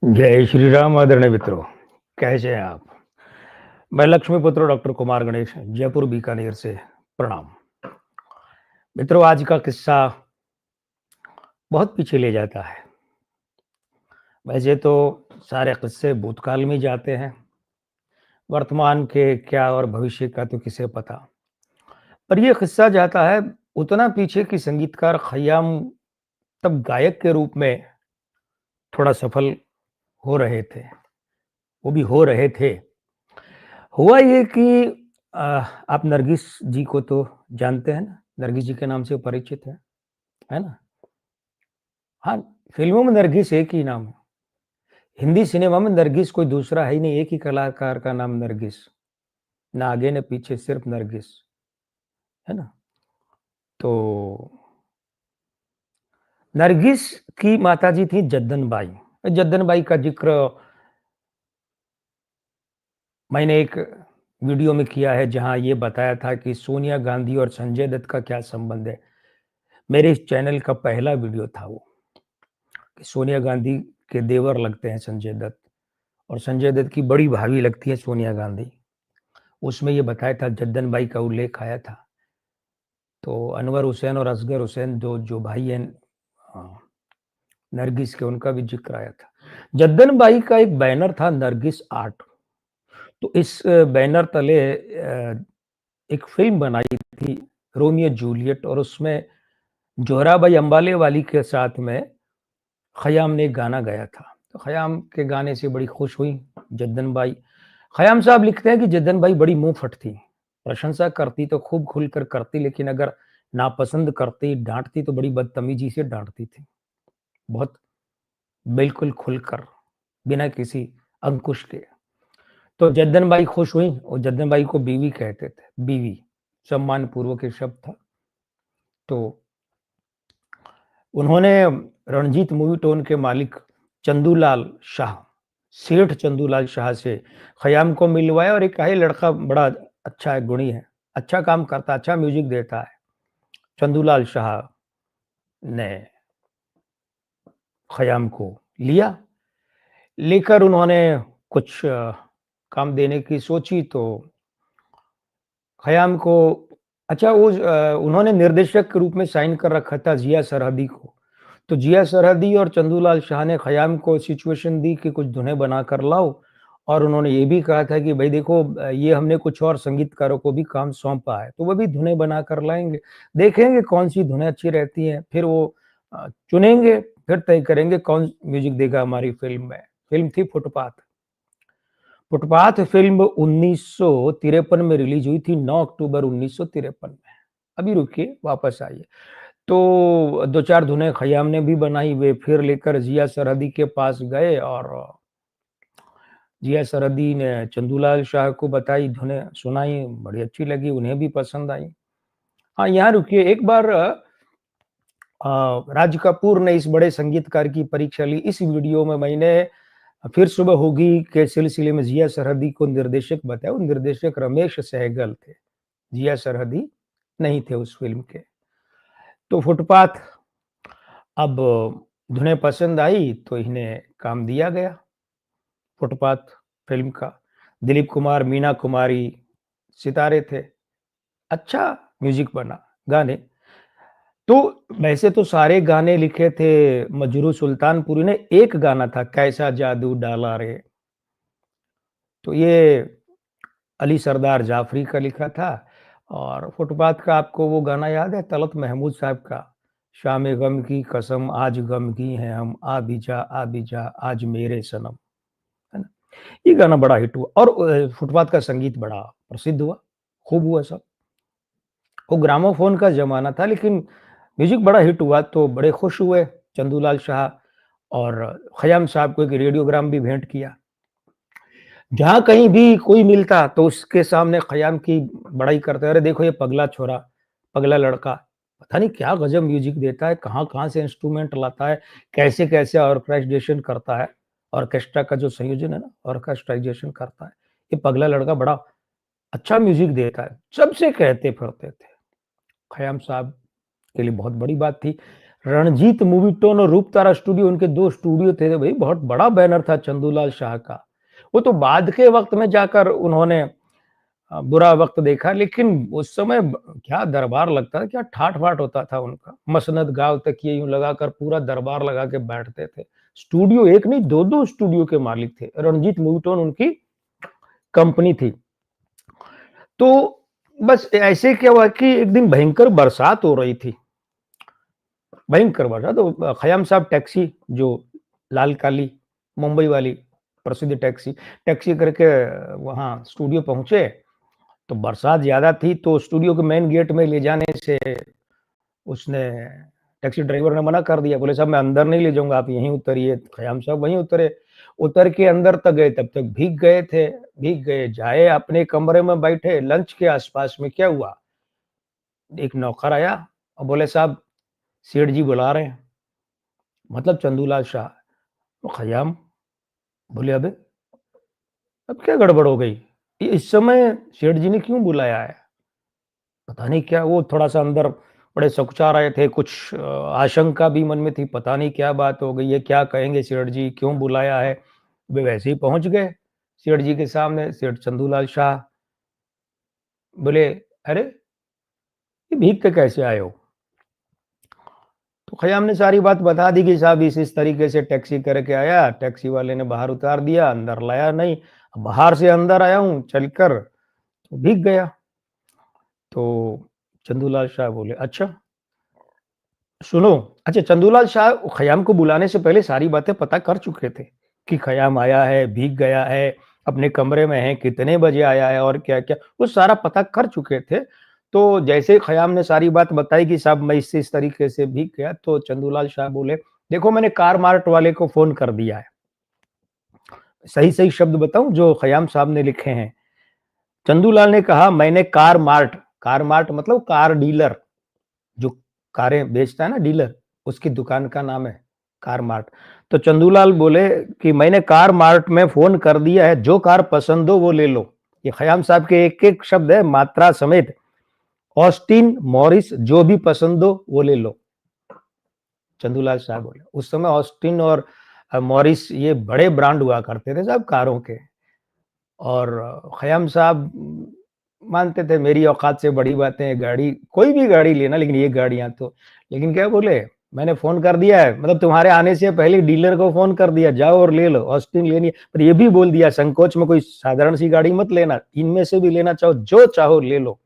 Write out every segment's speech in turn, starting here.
जय श्री राम आदरणीय मित्रों, कैसे हैं आप? मैं लक्ष्मीपुत्र डॉक्टर कुमार गणेश, जयपुर बीकानेर से प्रणाम। मित्रों, आज का किस्सा बहुत पीछे ले जाता है। वैसे तो सारे किस्से भूतकाल में जाते हैं, वर्तमान के क्या और भविष्य का तो किसे पता। पर ये किस्सा जाता है उतना पीछे कि संगीतकार खयाम तब गायक के रूप में थोड़ा सफल हो रहे थे, वो भी हो रहे थे। हुआ ये कि अ, आप नरगिस जी को तो जानते हैं ना? नरगिस जी के नाम से परिचित हैं, है ना? हाँ, फ़िल्मों में नरगिस एक ही नाम है। हिंदी सिनेमा में नरगिस कोई दूसरा है ही नहीं, एक ही कलाकार का नाम नरगिस। ना आगे ना पीछे, सिर्फ़ नरगिस, है ना? तो नरगिस की माताजी थी जद्दन बाई। जद्दन बाई का ज़िक्र मैंने एक वीडियो में किया है, जहाँ ये बताया था कि सोनिया गांधी और संजय दत्त का क्या संबंध है। मेरे इस चैनल का पहला वीडियो था वो। कि सोनिया गांधी के देवर लगते हैं संजय दत्त और संजय दत्त की बड़ी भाभी लगती है सोनिया गांधी। उसमें ये बताया था, जद्दन बाई का उल्लेख आया था। तो अनवर हुसैन और असगर हुसैन जो जो भाई हैं नरगिस के, उनका भी ज़िक्र आया था। जद्दन बाई का एक बैनर था नरगिस आर्ट। तो इस बैनर तले एक फ़िल्म बनाई थी रोमियो जूलियट, और उसमें जोहराबाई अंबाले वाली के साथ में खयाम ने एक गाना गाया था। तो खयाम के गाने से बड़ी खुश हुई जद्दन बाई। खयाम साहब लिखते हैं कि जद्दन बाई बड़ी मुँहफट थी। प्रशंसा करती तो खूब खुलकर करती, लेकिन अगर नापसंद करती, डाँटती तो बड़ी बदतमीज़ी से डाँटती थी। बहुत बिल्कुल खुलकर, बिना किसी अंकुश के। तो जद्दन बाई खुश हुई और जद्दन बाई को बीवी कहते थे, बीवी, सम्मानपूर्वक ये शब्द था। तो उन्होंने रणजीत मूवी टोन के मालिक चंदूलाल शाह, सेठ चंदूलाल शाह से खयाम को मिलवाया, और एक है लड़का बड़ा अच्छा है, गुणी है, अच्छा काम करता है, अच्छा म्यूजिक देता है। चंदूलाल शाह ने खयाम को लिया। लेकर उन्होंने कुछ काम देने की सोची, तो खयाम को अच्छा उन्होंने निर्देशक के रूप में साइन कर रखा था जिया सरहदी को। तो जिया सरहदी और चंदूलाल शाह ने खयाम को सिचुएशन दी कि कुछ धुनें बनाकर लाओ, और उन्होंने ये भी कहा था कि भाई देखो, ये हमने कुछ और संगीतकारों को भी काम सौंपा है, तो वो भी धुनें बनाकर लाएँगे। देखेंगे कौन-सी धुनें अच्छी रहती हैं, फिर वो चुनेंगे, फिर तय करेंगे कौन म्यूज़िक देगा हमारी फ़िल्म में। फ़िल्म थी फुटपाथ। फुटपाथ फ़िल्म 1953 में रिलीज़ हुई थी, 9 अक्टूबर 1953 में। अभी रुकिए, वापस आइए। तो 2-4 धुनें खयाम ने भी बनाई, वे फिर लेकर जिया सरहदी के पास गए, और जिया सरहदी ने चंदूलाल शाह को बताई, धुनें सुनाई, बड़ी अच्छी लगी, उन्हें भी पसंद आई। हाँ, यहाँ रुकिए, एक बार राज कपूर ने इस बड़े संगीतकार की परीक्षा ली। इस वीडियो में मैंने फिर सुबह होगी के सिलसिले में जिया सरहदी को निर्देशक बताया, वो निर्देशक रमेश सहगल थे, जिया सरहदी नहीं थे उस फ़िल्म के। तो फुटपाथ, अब धुनें पसंद आई तो इन्हें काम दिया गया, फुटपाथ फ़िल्म का। दिलीप कुमार, मीना कुमारी सितारे थे। अच्छा म्यूज़िक बना, गाने। तो वैसे तो सारे गाने लिखे थे मजरू सुल्तानपुरी ने, एक गाना था कैसा जादू डाला रे, तो ये अली सरदार जाफ़री का लिखा था। और फुटपाथ का आपको वो गाना याद है तलत महमूद साहब का, शाम गम की कसम आज गमगीन हैं हम, आ भी जा आज मेरे सनम, है ना? ये गाना बड़ा हिट हुआ, और फुटपाथ का संगीत बड़ा प्रसिद्ध हुआ, खूब हुआ सब। वो ग्रामोफ़ोन का ज़माना था, लेकिन म्यूज़िक बड़ा हिट हुआ, तो बड़े खुश हुए चंदूलाल शाह, और खयाम साहब को एक रेडियोग्राम भी भेंट किया। जहाँ कहीं भी कोई मिलता तो उसके सामने खयाम की बड़ाई करते, अरे देखो ये पगला छोरा, पगला लड़का, पता नहीं क्या गज़ब म्यूज़िक देता है, कहाँ-कहाँ से इंस्ट्रूमेंट लाता है, कैसे-कैसे ऑर्केस्ट्रेशन करता है, ऑर्केस्ट्रा का जो संयोजन है ना, ऑर्केस्ट्राइज़ेशन करता है। ये पगला लड़का बड़ा अच्छा म्यूज़िक देता है, सबसे कहते फिरते थे। खयाम साहब के लिए बहुत बड़ी बात थी। रणजीत मूवी टोन और रूप तारा स्टूडियो, उनके 2 स्टूडियो थे भाई, बहुत बड़ा बैनर था चंदूलाल शाह का। वो तो बाद के वक़्त में जाकर उन्होंने बुरा वक़्त देखा, लेकिन उस समय क्या दरबार लगता था, क्या ठाठ-बाट होता था उनका। मसनद गाँव तक ये यूँ लगाकर पूरा दरबार लगा के बैठते थे। स्टूडियो 1 नहीं 2-2 स्टूडियो के मालिक थे। रणजीत मूवी टोन उनकी कंपनी थी। तो बस ऐसे क्या हुआ कि एक दिन भयंकर बरसात हो रही थी। भयंकर बरसात, तो खयाम साहब टैक्सी जो लाल काली मुंबई वाली प्रसिद्ध टैक्सी टैक्सी करके वहाँ स्टूडियो पहुँचे। तो बरसात ज़्यादा थी, तो स्टूडियो के मेन गेट में ले जाने से उसने टैक्सी ड्राइवर ने मना कर दिया। बोले साहब मैं अंदर नहीं ले जाऊँगा, आप यहीं उतरिए। खयाम साहब वहीं उतरे। उतर के अंदर तक गए, तब तक भीग गए थे। भीग गए, जाए अपने कमरे में बैठे। लंच के आस-पास में क्या हुआ, एक नौकर आया और बोले साहब सेठ जी बुला रहे हैं, मतलब चंदूलाल शाह। तो खयाम बोले अबे! अब क्या गड़बड़ हो गई? इस समय सेठ जी ने क्यों बुलाया है? पता नहीं क्या, वो थोड़ा-सा अंदर बड़े सकुचा रहे थे, कुछ आशंका भी मन में थी, पता नहीं क्या बात हो गई है, क्या कहेंगे सेठ जी, क्यों बुलाया है? वे वैसे ही पहुँच गए सेठ जी के सामने, सेठ चंदूलाल शाह। बोले, "अरे! ये भीग के कैसे आए हो?" तो खयाम ने सारी बात बता दी कि साहब इस तरीके से टैक्सी करके आया, टैक्सी वाले ने बाहर उतार दिया, अंदर लाया नहीं, बाहर से अंदर आया हूँ चलकर, तो भीग गया। तो चंदूलाल शाह बोले, "अच्छा, सुनो।" अच्छा, चंदूलाल शाह खयाम को बुलाने से पहले सारी बातें पता कर चुके थे कि खयाम आया है, भीग गया है, अपने कमरे में है, कितने बजे आया है और क्या-क्या, वो सारा पता कर चुके थे। तो जैसे ही खयाम ने सारी बात बताई कि साहब मैं इस तरीके से भीग गया, तो चंदूलाल शाह बोले, "देखो मैंने कार मार्ट वाले को फ़ोन कर दिया है।" सही-सही शब्द बताऊँ जो खयाम साहब ने लिखे हैं। चंदूलाल ने कहा, "मैंने कार मार्ट मतलब कार डीलर, जो कारें बेचता है ना डीलर, उसकी दुकान का नाम है कार मार्ट।" तो चंदूलाल बोले कि मैंने कार मार्ट में फ़ोन कर दिया है, जो कार पसंद हो वो ले लो। ये खयाम साहब के एक-एक शब्द है मात्रा समेत। ऑस्टिन, मॉरिस जो भी पसंद हो वो ले लो, चंदूलाल साहब बोले। उस समय ऑस्टिन और मॉरिस ये बड़े ब्रांड हुआ करते थे साहब कारों के। और खयाम साहब मानते थे मेरी औकात से बड़ी बातें, गाड़ी कोई भी गाड़ी लेना, लेकिन ये गाड़ियाँ तो, लेकिन क्या बोले, मैंने फ़ोन कर दिया है, मतलब तुम्हारे आने से पहले डीलर को फ़ोन कर दिया, जाओ और ले लो, ऑस्टिन लेनी है। पर ये भी बोल दिया संकोच में कोई साधारण सी गाड़ी मत लेना, इनमें से भी लेना चाहो, जो चाहो ले लो।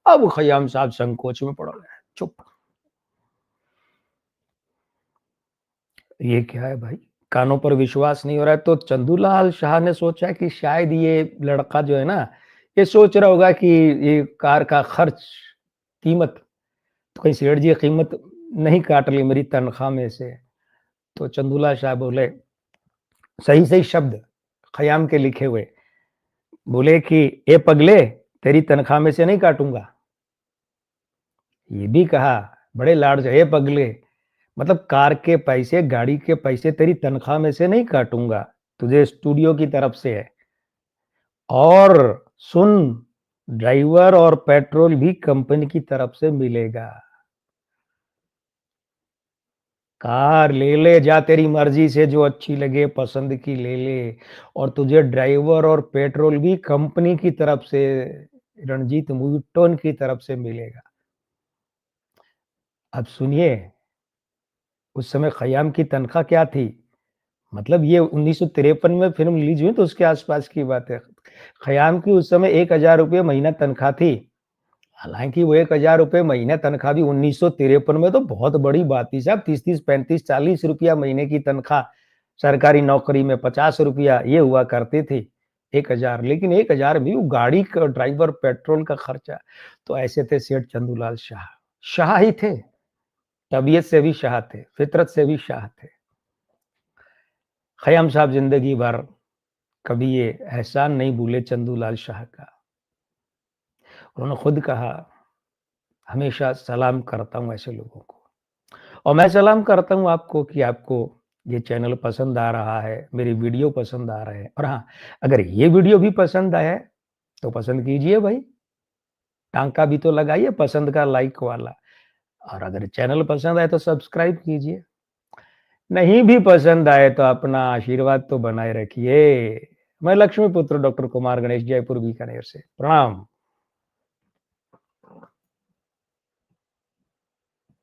अब खयाम साहब संकोच में पड़ गए, चुप। ये क्या है भाई? कानों पर विश्वास नहीं हो रहा है, तो चंदूलाल शाह ने सोचा कि शायद ये लड़का जो है ना, ये सोच रहा होगा कि ये कार का खर्च, कीमत, तो कहीं सेठ जी कीमत नहीं काट ली मेरी तनख्वाह में से। तो चंदूलाल शाह बोले, सही-सही शब्द खयाम के लिखे हुए, बोले कि "ए पगले, तेरी तनख्वाह में से नहीं काटूँगा।" ये भी कहा बड़े लाड से, "ए पगले, मतलब कार के पैसे, गाड़ी के पैसे तेरी तनख्वाह में से नहीं काटूँगा, तुझे स्टूडियो की तरफ से है। और सुन, ड्राइवर और पेट्रोल भी कंपनी की तरफ से मिलेगा। कार ले ले जा तेरी मर्ज़ी से, जो अच्छी लगे पसंद की ले ले, और तुझे ड्राइवर और पेट्रोल भी कंपनी की तरफ से, रणजीत मूवी की तरफ से मिलेगा।" अब सुनिए, उस समय खयाम की तनख्वाह क्या थी? मतलब ये 1953 में फ़िल्म रिलीज़ हुई तो उसके आस-पास की बात है। खयाम की उस समय ₹1000 महीना तनख्वाह थी। हालाँकि वो ₹1000 महीने तनख्वाह भी 1953 में तो बहुत बड़ी बात थी साहब, 30-30, 35, ₹40 महीने की तनख्वाह, सरकारी नौकरी में ₹50 ये हुआ करती थी, 1000, लेकिन 1000 भी वो गाड़ी का ड्राइवर, पेट्रोल का खर्चा। तो ऐसे थे सेठ चंदूलाल शाह। शाह ही थे, तबीयत से भी शाह थे, फितरत से भी शाह थे। खयाम साहब ज़िंदगी भर कभी ये एहसान नहीं भूले चंदूलाल शाह का। उन्होंने खुद कहा, हमेशा सलाम करता हूँ ऐसे लोगों को। और मैं सलाम करता हूँ आपको कि आपको ये चैनल पसंद आ रहा है, मेरी वीडियो पसंद आ रहे हैं। और हाँ, अगर ये वीडियो भी पसंद आया है, तो पसंद कीजिए भाई, टाँका भी तो लगाइए पसंद का लाइक वाला। और अगर चैनल पसंद आए तो सब्सक्राइब कीजिए। नहीं भी पसंद आए तो अपना आशीर्वाद तो बनाए रखिए। मैं लक्ष्मीपुत्र डॉक्टर कुमार गणेश, जयपुर बीकानेर से। प्रणाम।